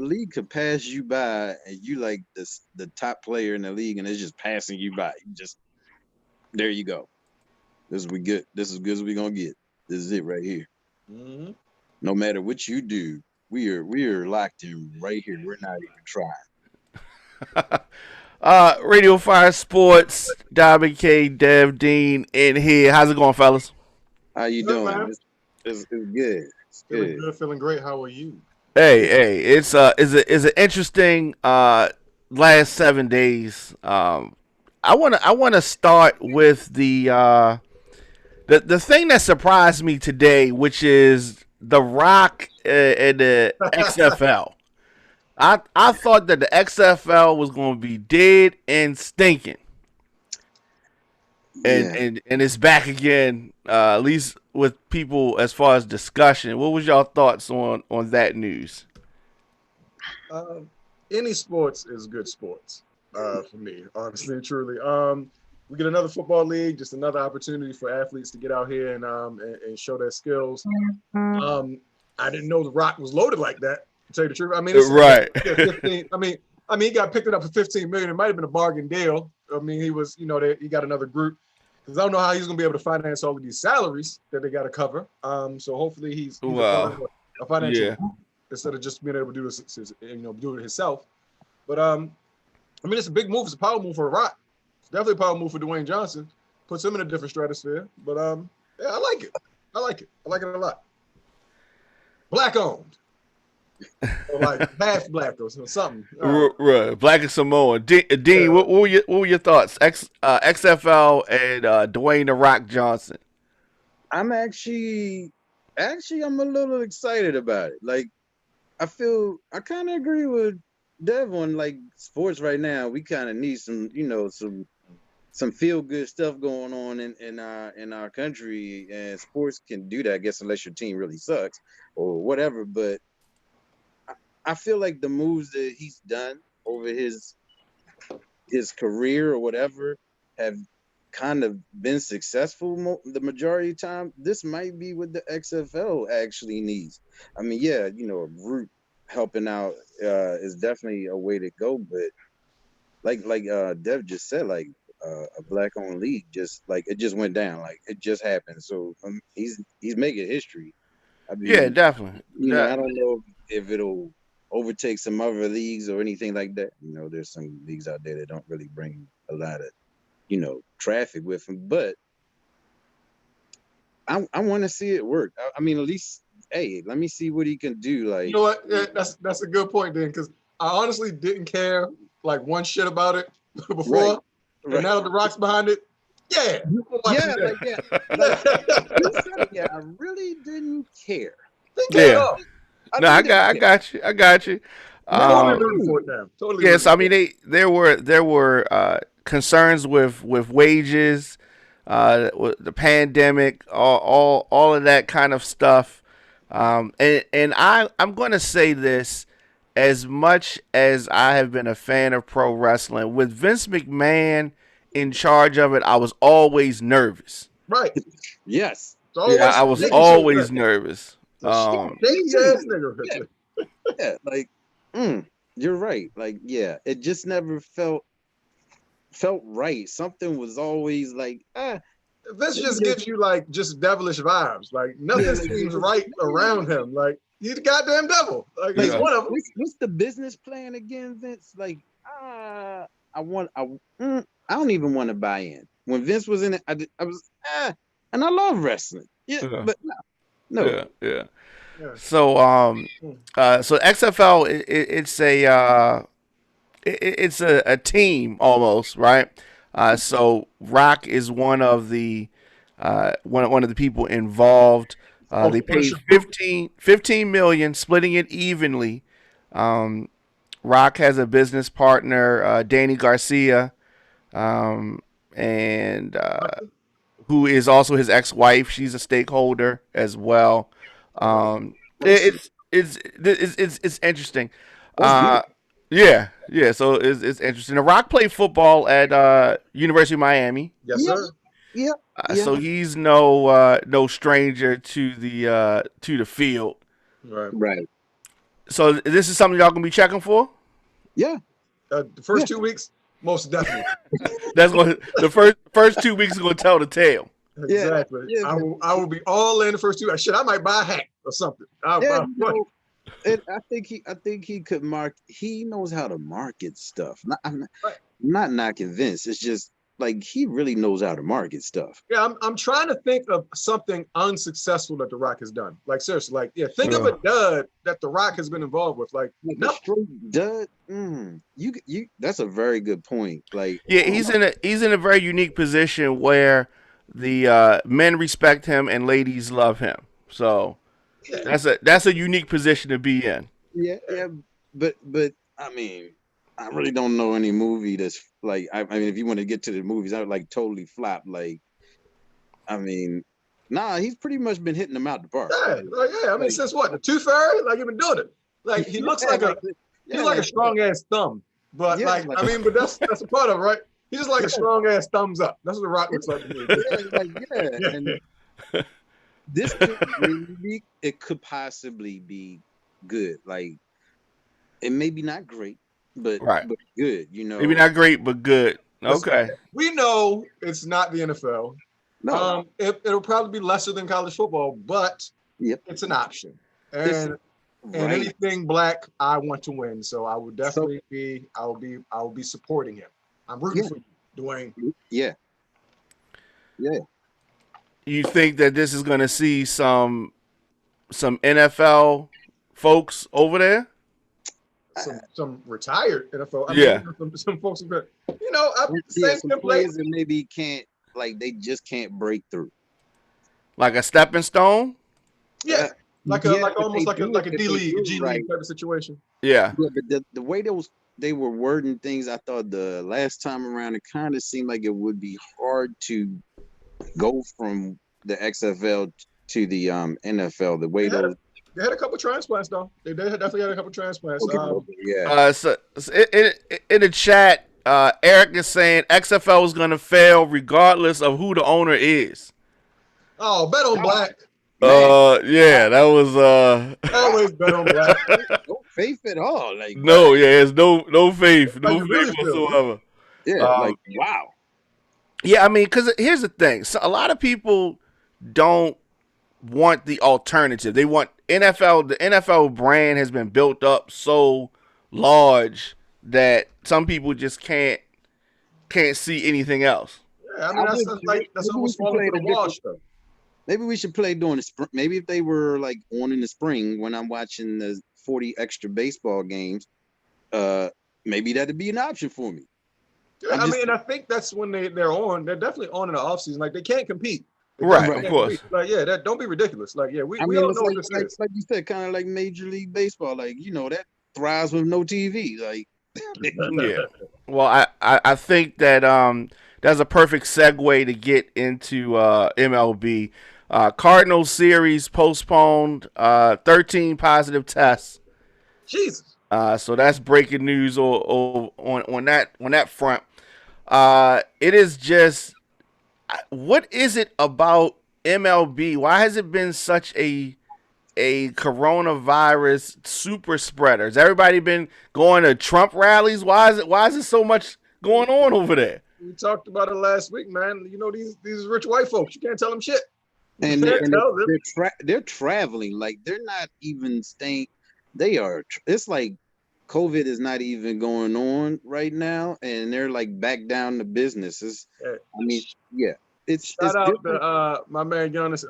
league could pass you by, and you like the top player in the league, and it's just passing you by. You just there you go. This is we good. This is good as we gonna get. This is it right here. Mm-hmm. No matter what you do, we are locked in right here. We're not even trying. Radio Fire Sports, Diamond K, Dev, Dean in here. How's it going, fellas? How you Good, doing? man. It's good. It's Feeling good. good, feeling great. How are you? Hey, it's an interesting last 7 days. I wanna start with the thing that surprised me today, which is the Rock and the XFL. I thought that the XFL was going to be dead and stinking, and Yeah. and it's back again. At least with people as far as discussion. What was y'all thoughts on that news? Um, any sports is good sports for me, honestly and truly. We get another football league, just another opportunity for athletes to get out here and show their skills. I didn't know the Rock was loaded like that. To tell you the truth, I mean, it's Right. 15. I mean, he got picked it up for 15 million. It might have been a bargain deal. I mean, he was, he got another group because I don't know how he's going to be able to finance all of these salaries that they got to cover. So hopefully he's a part Well, of a financial yeah. group instead of just being able to do this, do it himself. But I mean, it's a big move. It's a power move for a Rock. It's definitely a power move for Dwayne Johnson. Puts him in a different stratosphere. But yeah, I like it. I like it. I like it a lot. Black owned. Or like half black or something. Right. Black and Samoan. Dean, what were your thoughts? XFL and Dwayne the Rock Johnson. I'm actually I'm a little excited about it. Like I kind of agree with Dev on like sports right now. We kind of need some feel good stuff going on in our country, and sports can do that. I guess unless your team really sucks or whatever. But I feel like the moves that he's done over his career or whatever have kind of been successful the majority of the time. This might be what the XFL actually needs. I mean, yeah, a group helping out is definitely a way to go, but like Dev just said, like a black owned league, just like it just went down, like it just happened. So he's making history. I Yeah, mean, definitely. I don't know if it'll overtake some other leagues or anything like that. There's some leagues out there that don't really bring a lot of traffic with them, but I want to see it work. I mean, at least, hey, let me see what he can do. Like, You know what? Yeah, that's a good point then, because I honestly didn't care like one shit about it before, right, and now that the Rock's behind it, yeah, yeah, like yeah, you said it, yeah. I really didn't care. didn't care at Yeah. all. I No, really I didn't got I care. got you. I got you. Totally Um, rooting for it now. Totally yes, rooting I for mean it. there were concerns with wages, with the pandemic, all of that kind of stuff. And I'm going to say this: as much as I have been a fan of pro wrestling, with Vince McMahon in charge of it, I was always nervous. Right. Yes, It's Yeah, always I some was shady shit with always that. nervous. Shady ass nigga. yeah, yeah. Like, you're right. Like, yeah, it just never felt right. Something was always like, This just gives you like just devilish vibes. Like yeah, nothing seems right around him. Like he's the goddamn devil. Like like he's Yeah. one of them. what's the business plan again, Vince? Like, I want, I don't even want to buy in. When Vince was in it, I was, and I love wrestling. Yeah, Yeah. but no, Yeah. Yeah. Yeah. So XFL it's it's a team almost, right? So Rock is one of the one of the people involved. They paid Ownership group. 15 million, splitting it evenly. Um, Rock has a business partner, Danny Garcia, um, and who is also his ex-wife. She's a stakeholder as well. Um, it's interesting. that's Uh, beautiful. yeah. So it's interesting. The Rock played football at University of Miami, Yes, Yep, sir. yep, yep. so he's no stranger to the field. Right. Right. So this is something y'all gonna be checking for. Yeah. The first 2 weeks, most definitely. That's going the first 2 weeks is gonna tell the tale. Exactly. Yeah, I will be all in the first 2. Shit, I might buy a hat or something. yeah, and I think he could he knows how to market stuff. I'm Right. not convinced. It's just like he really knows how to market stuff. Yeah, I'm trying to think of something unsuccessful that The Rock has done. Like seriously, like think of a dud that The Rock has been involved with. Like Like a no, straight dud. You that's a very good point. Like Yeah, he's in a very unique position where the men respect him and ladies love him. So yeah, that's a unique position to be in. yeah, but I mean, I really don't know any movie that's like I mean, if you want to get to the movies, I would like totally flop. Like, I mean, nah, he's pretty much been hitting them out the park. yeah, like yeah. I mean, since what the Tooth Fairy? Like you've been doing it. Like he looks like a he's like a strong ass thumb. But yeah, like I mean, but that's a part of it, right? He's just like a strong ass thumbs up. That's what The Rock looks like to me. yeah. And this could really be, it could possibly be good. Like it may be not great, but Right. good. You know, Maybe not great, but good. Listen, Okay. we know it's not the NFL. no, It'll probably be lesser than college football, but yep, it's an option. it's And right. anything black, I want to win. So I would definitely I will be supporting him. I'm rooting for you, Dwayne. Yeah, yeah. You think that this is gonna see some NFL folks over there? Some retired NFL. I Yeah. mean, some folks who could, you know, Yeah, same some template. players that maybe can't, like they just can't break through. Like a stepping stone? Yeah, like Yeah, like if almost they like a do it, if D they League, do a it G right. League type of situation. Yeah. Yeah, but the way they were wording things, I thought the last time around, it kind of seemed like it would be hard to go from the XFL to the NFL. The way those They had a couple transplants though. They definitely had a couple transplants. okay, yeah. So in the chat, Eric is saying XFL is gonna fail regardless of who the owner is. Oh, bet on black. Man, Yeah, that was Always bet on black. no faith at all. Like no, yeah, it's no faith, How no you faith really feel? whatsoever. yeah, like wow. Yeah, I mean, because here's the thing: so a lot of people don't want the alternative. They want NFL. The NFL brand has been built up so large that some people just can't see anything else. Yeah, I mean that's Maybe we almost should falling play for it the a different. wash though. Maybe we should play during the spring. Maybe if they were like on in the spring when I'm watching the 40 extra baseball games, maybe that'd be an option for me. Yeah, I mean, I think that's when they're on. They're definitely on in the offseason. Like they can't compete. Right, Can't of course. compete. Like yeah, don't be ridiculous. Like yeah, we I mean, all it's know what this is. like you said, kind of like Major League Baseball. Like you know that thrives with no TV. Like Yeah. Well, I think that that's a perfect segue to get into MLB. Cardinals series postponed. 13 positive tests. Jesus. So that's breaking news on that front. It is just what is it about MLB? Why has it been such a coronavirus super spreader? Has everybody been going to Trump rallies? Why is it so much going on over there? We talked about it last week, man. You know these rich white folks. You can't tell them shit. and You can't tell them. they're traveling. Like they're not even staying. They are. It's like COVID is not even going on right now, and they're like back down to businesses. Yeah. I mean, yeah, it's Shout out different. to my man Jonas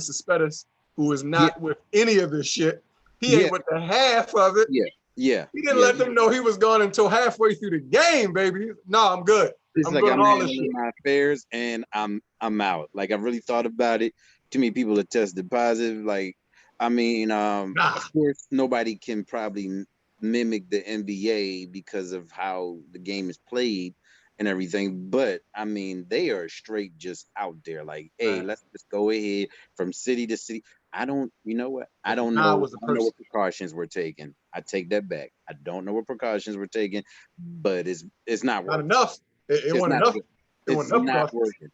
Cespedes, who is not with any of this shit. He ain't with the half of it. Yeah. He didn't let them know he was gone until halfway through the game, baby. No, I'm good. It's I'm like good I'm on all this handling shit. my affairs and I'm out. Like I really thought about it. Too many people have tested positive. Like, I mean, of course, nobody can probably mimic the NBA because of how the game is played and everything. But I mean, they are straight just out there. Like, hey, let's just go ahead from city to city. You know what? I don't know what precautions we're taking. I take that back. I don't know what precautions we're taking, but it's not working. Not enough. It wasn't enough. It's not working.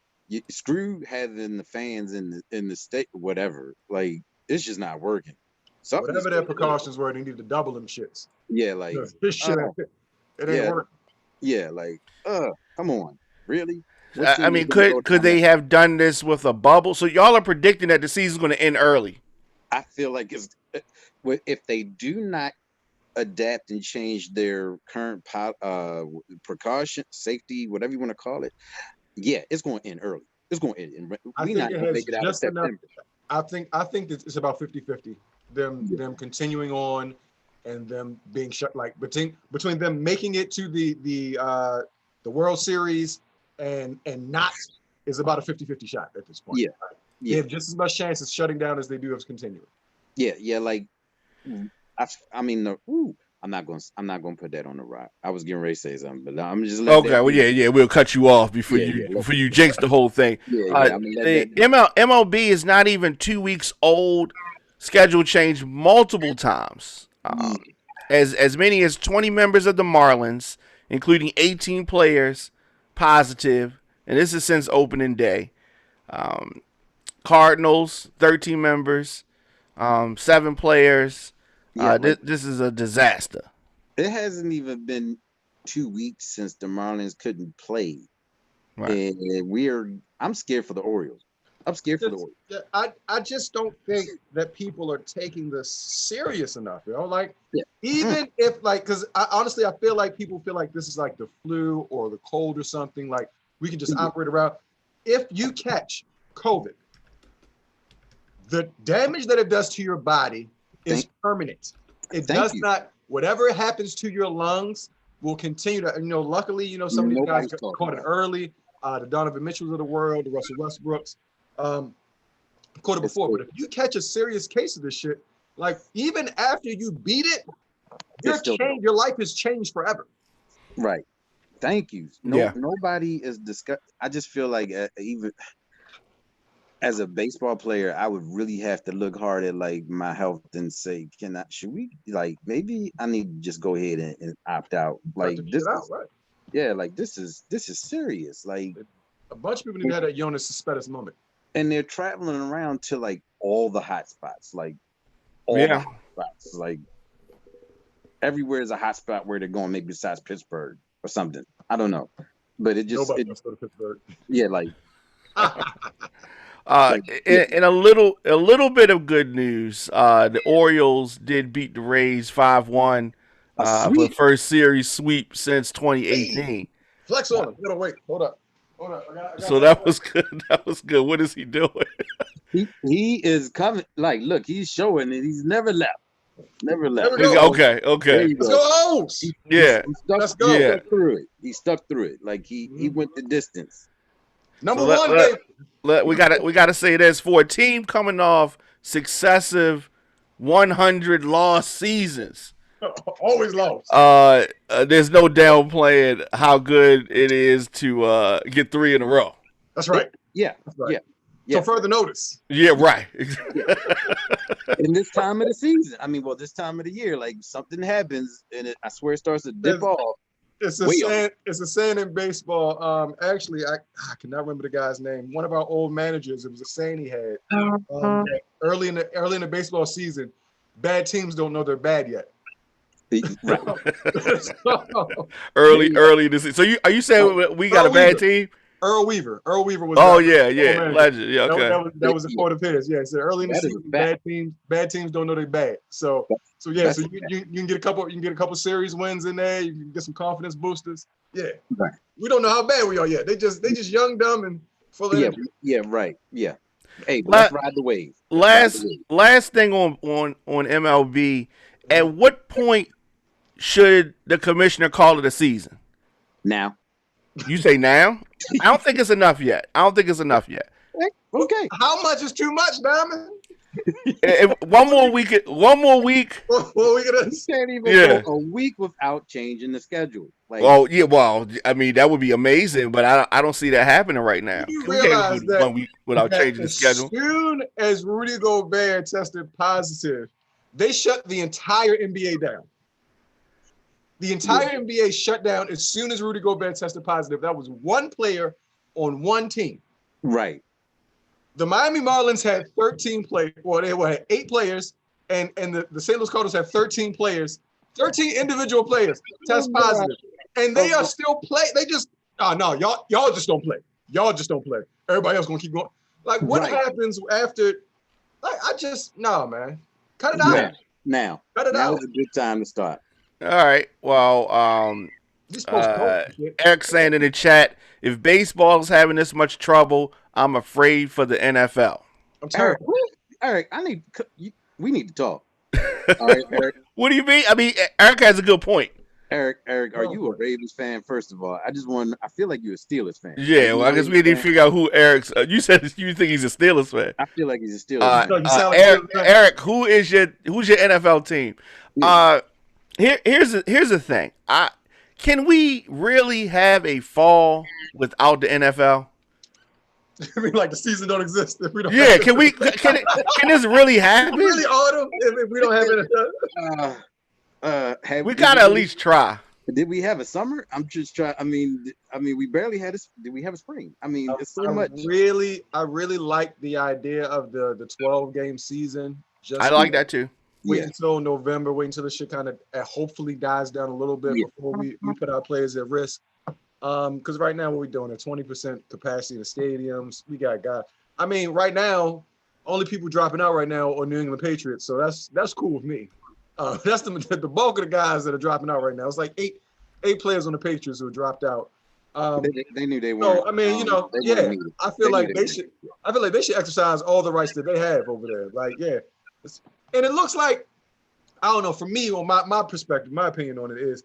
Screw having the fans in the state, whatever. Like it's just not working. Something's Whatever their precautions were, they needed to double them shits. Yeah, like This shit, it ain't working. Yeah, like come on, really? I mean, could they have done this with a bubble? So y'all are predicting that the season's going to end early. I feel like it's if they do not adapt and change their current precaution, safety, whatever you want to call it. Yeah, it's going to end early. It's going to end. I think it has just enough. I think it's about 50-50. Them continuing on and them being shut, like between them making it to the World Series and not is about a 50-50 shot at this point. Yeah. They have just as much chance of shutting down as they do of continuing. Yeah, like I mean, I'm not going to put that on the rock. I was getting ready to say something, but I'm just okay. Well, we'll cut you off before you jinx the whole thing. The MLB is not even 2 weeks old. Schedule changed multiple times. As many as 20 members of the Marlins, including 18 players, positive, and this is since opening day. Cardinals, 13 members, 7 players. This is a disaster. It hasn't even been 2 weeks since the Marlins couldn't play, right. And I'm scared for the Orioles. I'm scared for the Orioles. I just don't think that people are taking this serious enough. Like even if because honestly I feel like people feel like this is like the flu or the cold or something. Like we can just operate around. If you catch COVID, the damage that it does to your body is permanent. It does not. Whatever happens to your lungs will continue to. Luckily, some of these guys caught it early. The Donovan Mitchells of the world, the Russell Westbrooks, caught it before. But if you catch a serious case of this shit, like even after you beat it, your life has changed forever. Right. Thank you. Nobody is discussing. I just feel like even as a baseball player, I would really have to look hard at like my health and say, should we maybe I need to just go ahead and opt out. Like this is serious. Like a bunch of people need to have that Jonas Suspettus moment. And they're traveling around to like all the hot spots, like the hot spots. Like everywhere is a hot spot where they're going, maybe besides Pittsburgh or something. I don't know. But it just nobody wants to go to Pittsburgh. Yeah, like in a little bit of good news, the Orioles did beat the Rays 5-1 for the first series sweep since 2018. Flex on him. Wait, hold up. So that was good. That was good. What is he doing? he is coming. Like, look, he's showing it. He's never left. Never left. Okay. Let's go. Let's go. He stuck through it. He stuck through it. Like he went the distance. Number one, baby. We gotta say this for a team coming off successive 100 loss seasons. Always lost. There's no downplaying how good it is to get 3 in a row. That's right. Yeah. That's right. Yeah. So further notice. Yeah, right. In this time of the season, this time of the year, like something happens and I swear it starts to dip off. It's a saying in baseball. Actually, I cannot remember the guy's name. One of our old managers, it was a saying he had. Early in the baseball season, bad teams don't know they're bad yet. Right. early this season. So are you saying we got a bad team? Earl Weaver was. Oh yeah, legend. Yeah, okay. That was a quote of his. Yeah, he said early in the season, bad teams don't know they're bad. So you can get a couple series wins in there. You can get some confidence boosters. Yeah, right. We don't know how bad we are yet. They just young, dumb, and full of energy. Yeah, right. Yeah. Hey, let's ride the wave. Last thing on MLB. At what point should the commissioner call it a season? Now. You say now? I don't think it's enough yet. Okay. How much is too much, Diamond? One more week. Well, we can't even go a week without changing the schedule. Like, that would be amazing, but I don't see that happening right now. You realize that 1 week without changing the schedule. As soon as Rudy Gobert tested positive, they shut the entire NBA down. The entire NBA shut down as soon as Rudy Gobert tested positive. That was one player on one team. Right. The Miami Marlins had 13 players. Well, they had 8 players and the St. Louis Cardinals have 13 players, 13 individual players test positive, and they are still play. They just no, y'all just don't play. Y'all just don't play. Everybody else gonna keep going. Like what happens after? Like I just man, cut it out. Now is a good time to start. All right. Well, Eric saying in the chat, if baseball is having this much trouble, I'm afraid for the NFL. I'm terrible. Eric, we need to talk. All right, Eric. What do you mean? I mean, Eric has a good point. Eric, are you a Ravens fan? First of all, I feel like you're a Steelers fan. Yeah, well, I guess we need to figure out who Eric's. You said you think he's a Steelers fan. I feel like he's a Steelers fan. Eric, who's your NFL team? Yeah. Here's the thing. Can we really have a fall without the NFL? I mean, like the season don't exist if we don't. Yeah, can this really happen? Really autumn if we don't have NFL? We gotta at least try. Did we have a summer? I'm just trying. I mean, we barely had did we have a spring? I mean, it's so much. I really like the idea of the 12-game season. I like that too. Wait until November. Wait until the shit kind of hopefully dies down a little bit before we put our players at risk. Because right now what we're doing at 20% capacity in the stadiums. We got guys. I mean, right now, only people dropping out right now are New England Patriots. So that's cool with me. That's the bulk of the guys that are dropping out right now. It's like eight players on the Patriots who dropped out. They knew they weren't. So I mean, I feel like they should. I feel like they should exercise all the rights that they have over there. Like, and it looks like, I don't know. For me, on my perspective, my opinion on it is,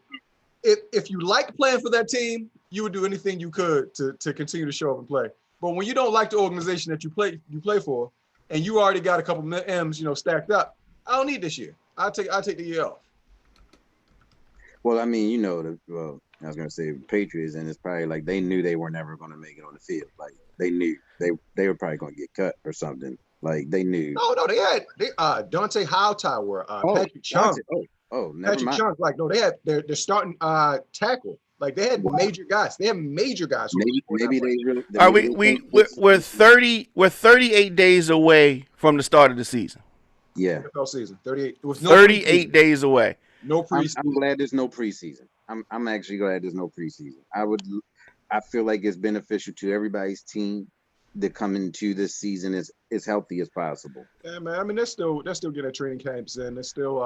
if you like playing for that team, you would do anything you could to continue to show up and play. But when you don't like the organization that you play for, and you already got a couple M's, stacked up, I don't need this year. I'll take the year off. Well, I mean, I was gonna say Patriots, and it's probably like they knew they were never gonna make it on the field. Like they knew they were probably gonna get cut or something. Like they knew. No, they had Dante Hightower, Patrick Chung. Never mind. Chung. Like, no, they had their starting tackle. Like they had major guys. They have major guys. Maybe they really. We're 38 days away from the start of the season. Yeah. NFL season 38. It was 38 days away. No preseason. I'm glad there's no preseason. I'm actually glad there's no preseason. I feel like it's beneficial to everybody's team to come into this season as healthy as possible. Yeah, man. I mean, they're still getting training camps in. They're still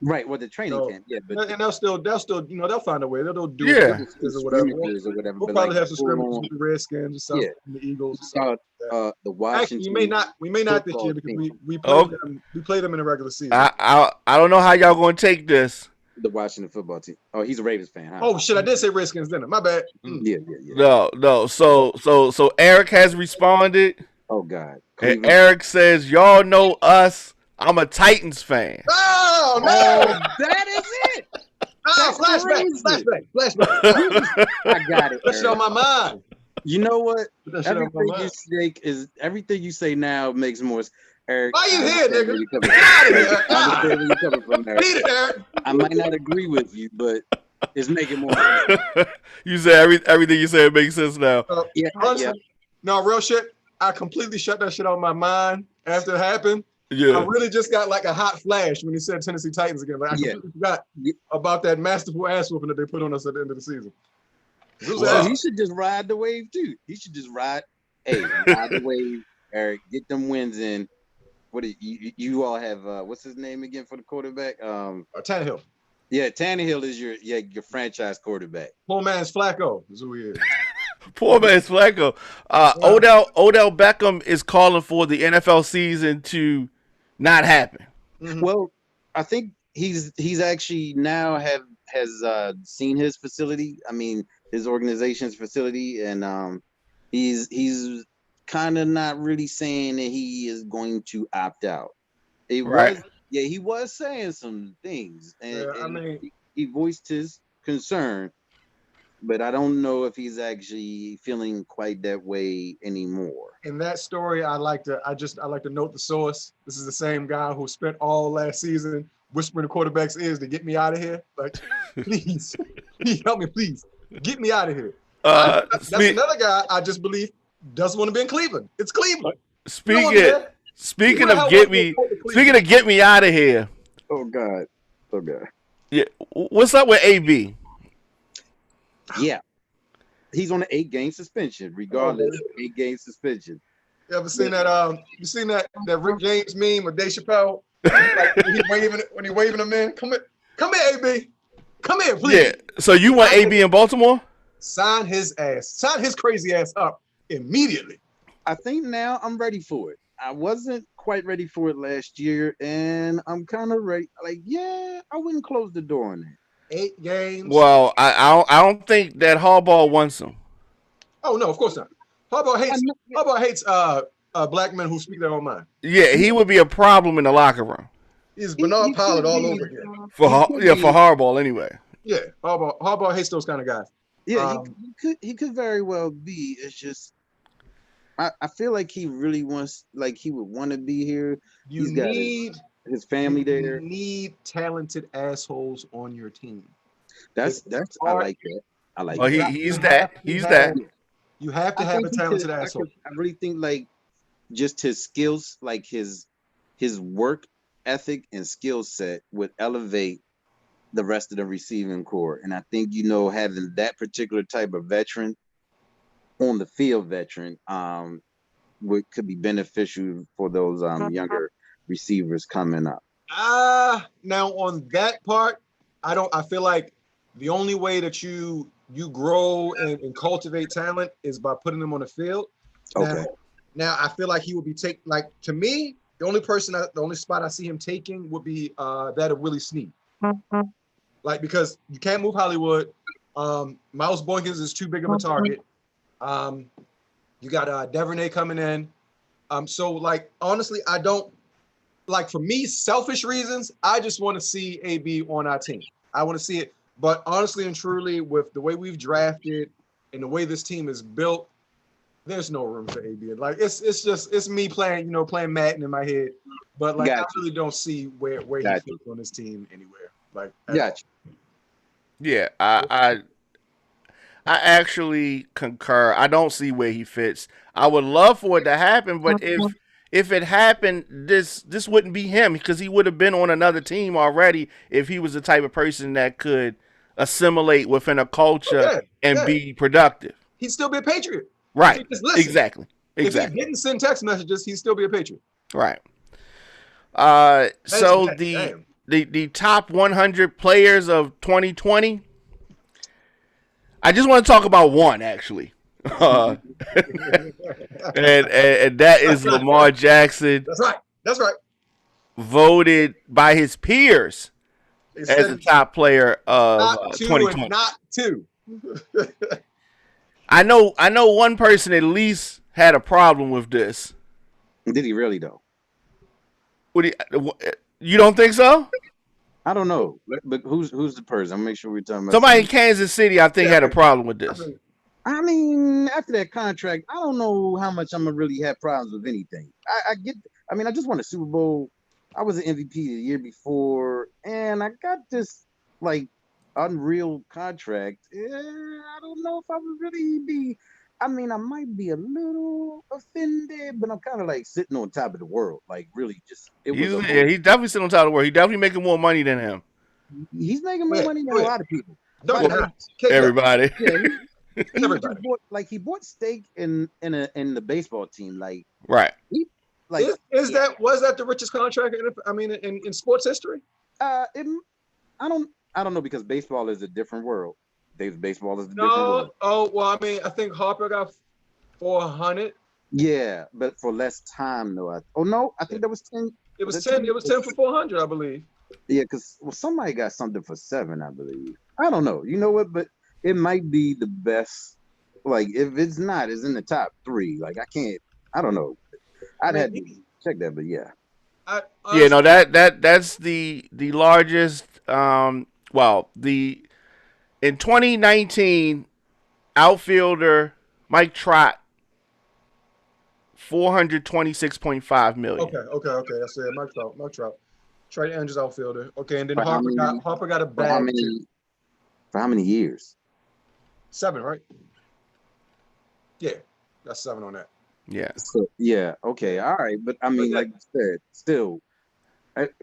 right. Well, the training camp, but and they'll still they'll find a way. They'll do it or whatever. We'll probably have some scrimmages with the Redskins or something, the Eagles. Or something the Washington. Actually, we may not this year because we play them in the regular season. I don't know how y'all going to take this. The Washington football team. Oh, he's a Ravens fan. Huh? Oh shit! I did say Redskins, didn't I? My bad. Yeah. No. So Eric has responded. Oh God. And Eric says, "Y'all know us. I'm a Titans fan." Oh no! That is it. Flashback. I got it. That's on my mind. You know what? Everything you say now makes more sense. Eric, why you here, nigga? Beat it, Eric. I might not agree with you, but it's making more sense. You said everything you said makes sense now. No, real shit. I completely shut that shit out of my mind after it happened. Yeah. I really just got like a hot flash when he said Tennessee Titans again. Like I completely forgot about that masterful ass whooping that they put on us at the end of the season. He should just ride the wave too. He should just ride the wave, Eric. Get them wins in. What do you all have? What's his name again for the quarterback? Tannehill. Yeah, Tannehill is your franchise quarterback. Poor man's Flacco is who he is. Poor man's Flacco. Odell Beckham is calling for the NFL season to not happen. Mm-hmm. Well, I think he's actually now has seen his facility. I mean, his organization's facility, and he's kind of not really saying that he is going to opt out. He was saying some things, and he voiced his concern, but I don't know if he's actually feeling quite that way anymore. In that story, I like to note the source. This is the same guy who spent all last season whispering the quarterback's ears to get me out of here. Like, please help me, please get me out of here. That's another guy I just believe doesn't want to be in Cleveland. It's Cleveland. Speaking of get me out of here. Oh God. Yeah, what's up with AB? Yeah, he's on an 8-game suspension, regardless. 8-game suspension. You ever seen that? You seen that Rick James meme of Dave Chappelle? Like when he waving him in. Come here, AB. Come here, please. Yeah. So you want AB in Baltimore? Sign his crazy ass up immediately. I think now I'm ready for it. I wasn't quite ready for it last year, and I'm kind of ready. Like, yeah, I wouldn't close the door on that. 8 games. Well, I don't think that Harbaugh wants him. Oh no, of course not. Harbaugh hates black men who speak their own mind. Yeah, he would be a problem in the locker room. He's Bernard Pollard all over again. For Harbaugh anyway. Yeah, Harbaugh hates those kind of guys. Yeah, he could very well be. It's just I feel like he really wants, like he would want to be here. He's got his family there. You need talented assholes on your team. That's I like that. I like. Oh, he's that. You have to have a talented asshole. I really think like just his skills, like his work ethic and skill set would elevate the rest of the receiving core. And I think, having that particular type of veteran on the field could be beneficial for those younger receivers coming up. Now on that part, I feel like the only way that you grow and cultivate talent is by putting them on the field. Okay. Now I feel like he would be to me, the only spot I see him taking would be that of Willie Snead. Like, because you can't move Hollywood. Miles Boykins is too big of a target. You got Devernay coming in. So like, honestly, I don't like, for me, selfish reasons, I just want to see AB on our team. I want to see it. But honestly and truly, with the way we've drafted and the way this team is built, there's no room for AB. Like, it's me playing Madden in my head. But like, I really don't see where he fits on this team anywhere. Like, yeah, I actually concur. I don't see where he fits. I would love for it to happen, but if it happened, this wouldn't be him, because he would have been on another team already if he was the type of person that could assimilate within a culture and be productive. He'd still be a Patriot. Right. Exactly. If he didn't send text messages, he'd still be a Patriot. Right. So the top 100 players of 2020, I just want to talk about one, actually. And that is Lamar Jackson. That's right. Voted by his peers as the top player of 2020. Not two. I know one person at least had a problem with this. Did he really though? You don't think so? I don't know, but who's the person? I'm make sure we're talking about somebody in Kansas City. I think had a problem with this. I mean, after that contract, I don't know how much I'm gonna really have problems with anything. I just won a Super Bowl. I was an MVP the year before, and I got this like unreal contract. I don't know if I would really be. I mean, I might be a little offended, but I'm kind of like sitting on top of the world. Like, really, just he's definitely sitting on top of the world. He's definitely making more money than him. He's making more money than a lot of people. Everybody. Yeah, he bought stake in the baseball team. Like, right. Was that the richest contract in sports history? I don't know, because baseball is a different world. Baseball is a different world. Oh, well, I mean, I think Harper got 400. Yeah, but for less time though. I think that was 10. It was 10. It was 10 for 400, I believe. Yeah, because somebody got something for 7, I believe. I don't know. You know what? But it might be the best. Like, if it's not, it's in the top 3. Like, I don't know. I'd have to check that, but yeah. That's the largest. In 2019, outfielder Mike Trot, $426.5 million. Okay. That's it. Mike Trout. Trey Andrews, outfielder. Okay, and then Harper got a bag. For how many years? 7, right? Yeah, that's 7 on that. Yeah. So, yeah, okay, all right, but I mean, like you said, still,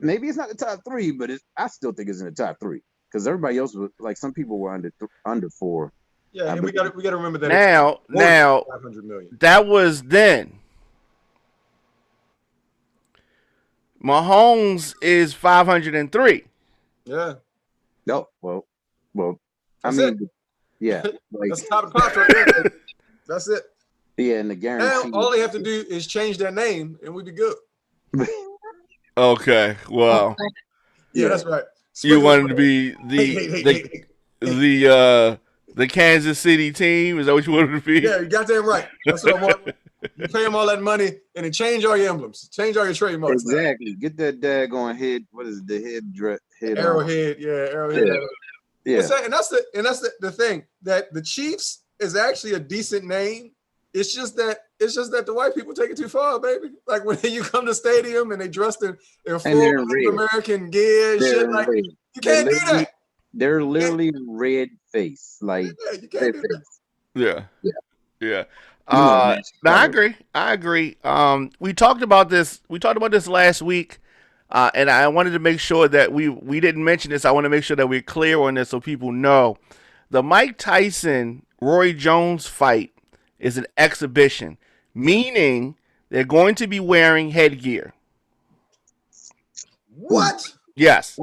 maybe it's not the top 3, but I still think it's in the top 3 because everybody else was like some people were under 4. Yeah, and we got to remember that Now, it's 500 million. that was then. Mahomes is 503. Yeah. No, well, That's I mean, it. yeah, like That's the top of the contract. Right? That's it. yeah, and the guarantee. Now all they have to do is change their name, and we'd be good. Okay, well, Yeah, that's right. you Sprinkle wanted to it. be the Kansas City team. Is that what you wanted to be? Yeah, you got that right. That's what I want. You pay them all that money, and then change all your emblems, change all your trademarks. Exactly. Get that daggone head. What is it, the head? Arrowhead, arrowhead. Yeah. And that's the thing, that the Chiefs is actually a decent name. It's just that the white people take it too far, baby. Like when you come to stadium and they dressed in full American gear, shit like red. You can't do that. They're literally red face, like you can't do that. Yeah. No, I agree. We talked about this last week, and I wanted to make sure that we didn't mention this. I want to make sure that we're clear on this so people know. The Mike Tyson Roy Jones fight is an exhibition, meaning they're going to be wearing headgear. What? Yes.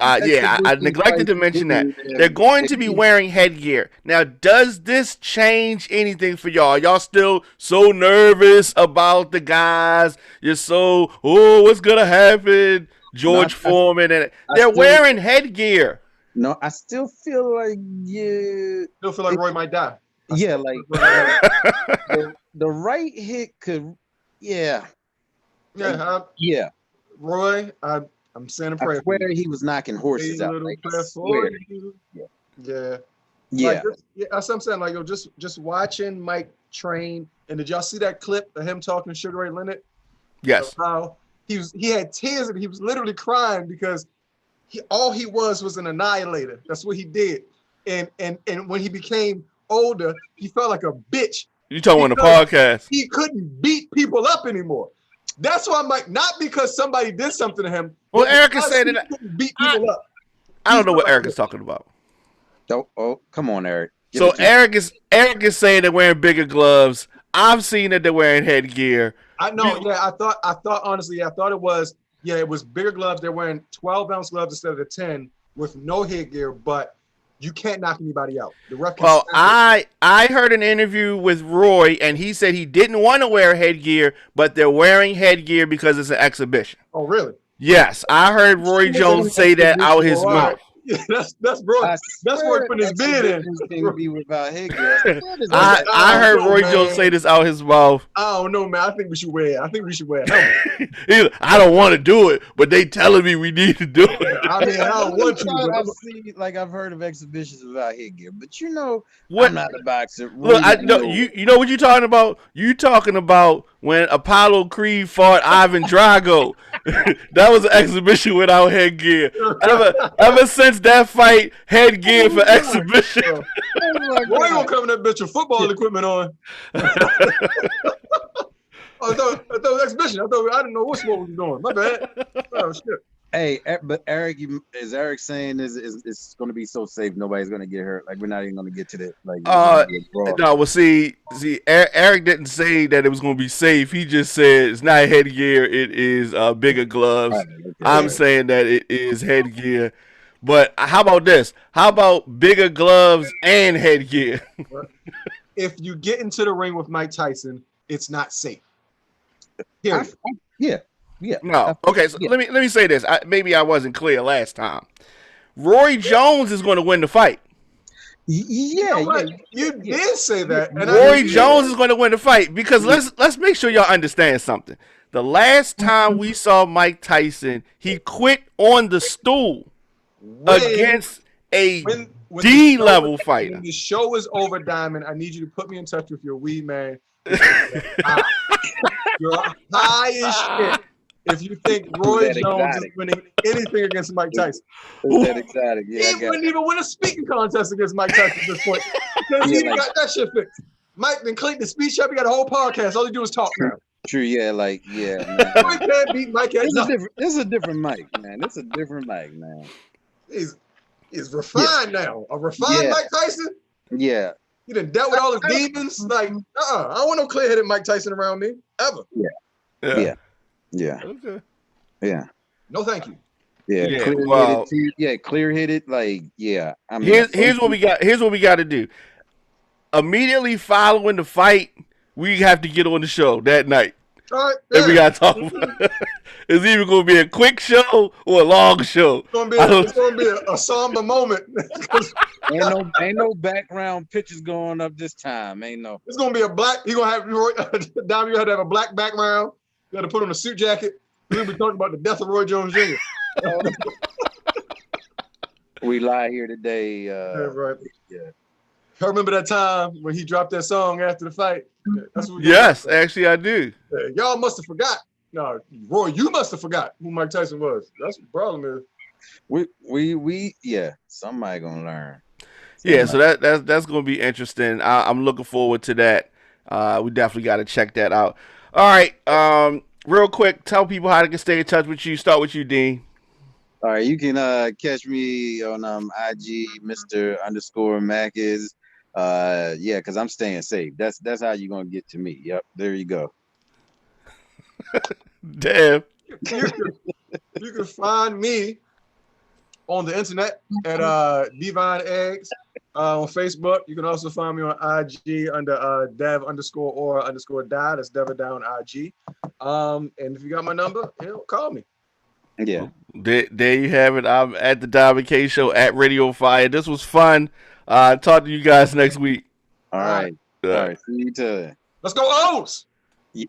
I neglected to mention that. They're going to be wearing headgear. Now, does this change anything for y'all? Y'all still so nervous about the guys? You're so, what's going to happen? George Foreman. And they're wearing headgear. No, I still feel like, Still feel like Roy might die. Yeah, like the right hit could, Yeah. Roy, I'm saying a prayer. I swear he was knocking horses out. Like, Yeah. Yeah. That's what I'm saying. Like, just watching Mike train. And did y'all see that clip of him talking to Sugar Ray Leonard? Yes. How he had tears and he was literally crying because all he was an annihilator. That's what he did. And when he became older, he felt like a bitch. You talking on the podcast? He couldn't beat people up anymore. That's why Mike, not because somebody did something to him. Well, Eric is saying that beat people up. I don't know what Eric is talking about. Oh, come on, Eric. So Eric is saying they're wearing bigger gloves. I've seen that they're wearing headgear. I know. Yeah, I thought honestly, it was bigger gloves. They're wearing 12-ounce gloves instead of the 10 with no headgear, but you can't knock anybody out. The ref can I heard an interview with Roy, and he said he didn't want to wear headgear, but they're wearing headgear because it's an exhibition. Oh, really? Yes, I heard Roy Jones say that out his mouth. Yeah, that's bro. That's where he put his bid in. Be without headgear. I heard Roy Jones say this out his mouth. I don't know, man. I think we should wear a helmet. I don't want to do it, but they telling me we need to do it. I mean, I don't want to. I've heard of exhibitions without headgear, but what? I'm not a boxer. Look, I know you know what you're talking about. You talking about when Apollo Creed fought Ivan Drago. That was an exhibition without headgear. Ever since that fight, headgear for exhibition. Roy gonna come in that bitch with football equipment on. I thought it was exhibition. I didn't know what sport was doing. My bad. Oh shit. Hey, but Eric, is Eric saying it's going to be so safe nobody's going to get hurt? Like we're not even going to get to that. Like no, well, see, Eric didn't say that it was going to be safe. He just said it's not headgear. It is bigger gloves. Right, okay. I'm saying that it is headgear. But how about this? How about bigger gloves and headgear? If you get into the ring with Mike Tyson, it's not safe. Yeah. No. Okay. So let me say this. Maybe I wasn't clear last time. Roy Jones is going to win the fight. Yeah. You did say that. And Roy Jones is going to win the fight because let's make sure y'all understand something. The last time we saw Mike Tyson, he quit on the stool against a D-level fighter. When the show is over, Diamond, I need you to put me in touch with your weed man. You're high as shit. If you think Roy Jones is winning anything against Mike Tyson. That exotic. Yeah, he wouldn't even win a speaking contest against Mike Tyson at this point. Because he got that shit fixed. Mike then clicked the speech up. He got a whole podcast. All he do is talk now. True, yeah, man. We can't beat Mike at nothing. It's a different mic, man. It's a different mic, man. He's refined now. A refined Mike Tyson? Yeah. He done dealt with all his demons. Like, I don't want no clear-headed Mike Tyson around me, ever. Yeah. Okay. Yeah. No, thank you. Yeah, clear-headed, like, yeah. I mean, here's what we got. Here's what we got to do. Immediately following the fight, we have to get on the show that night. All right. And we got to talk about it. It's either going to be a quick show or a long show. It's going to be a somber moment. ain't no background pictures going up this time. Ain't no. It's going to be a black. You're going to have, Dom, you have to have a black background. You got to put on a suit jacket. We're going to be talking about the death of Roy Jones Jr. We lie here today. Right. Yeah. I remember that time when he dropped that song after the fight. That's what actually I do. Y'all must have forgot. No, Roy, you must have forgot who Mike Tyson was. That's what the problem is. We somebody gonna learn. Yeah, so that's gonna be interesting. I'm looking forward to that. We definitely got to check that out. All right, real quick, tell people how they can stay in touch with you. Start with you, Dean. All right, you can catch me on IG, Mr_Mac is. Because I'm staying safe. That's how you're gonna get to me. Yep, there you go. Damn. You can find me on the internet at Divine Eggs on Facebook. You can also find me on IG under Dev_or_die. That's Dev down IG. And if you got my number, call me. Yeah. There you have it. I'm at the Diamond K Show at Radio Fire. This was fun. Talk to you guys next week. All right. See you later. Let's go O's. Yeah.